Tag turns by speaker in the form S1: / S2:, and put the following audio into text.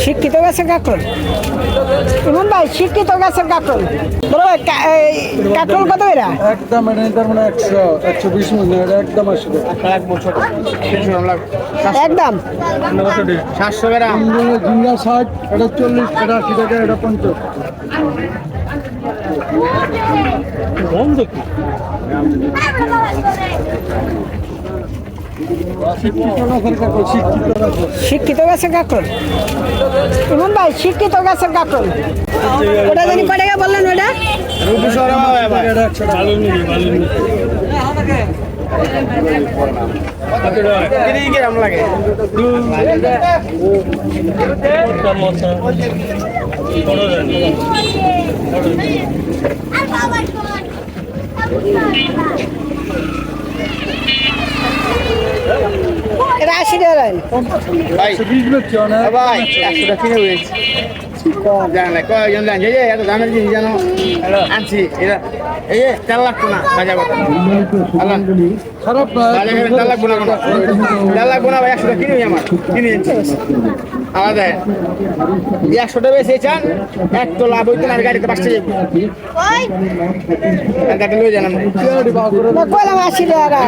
S1: শিক্ষিত গাছের কাঁকরোল। ইমন ভাই, শিক্ষিত গাছের কাঁকরোল বলো ভাই, কাঁকরোল কত এরা?
S2: একদম তার মানে 100-120 মনে একদম 80
S1: একদম
S3: 700 গ্রাম।
S2: ঝিঙ্গা 60, এটা 40, এটা 80 টাকা, এটা 50।
S1: শিক্ষিত গাছের কাঁকরোল। ইমন ভাই, শিক্ষিত গাছের কাঁকরোল ওটা জানি কয় টাকা বললেন? ওটা
S3: কিরম লাগে?
S1: এটা 80 টাকা।
S3: ভাই 100 কিনে হয়েছে জানলে কয়জন জানছে যে এত দামের জিনিস জানো আনছি এটা। এই যে 4 লাখ না বাজা কথা। আল্লাহ
S2: খারাপ না,
S3: 4 লাখ না, 4 লাখ না ভাই। 100 কিনে আমার কিনে এনেছি আলাদা। 100 বেশি চান এক তো লাভ হইতো না, আমি গাড়িতে বাসতে যাবো গাড়ি লয়ে জানাম
S1: কইলাম 80 টাকা।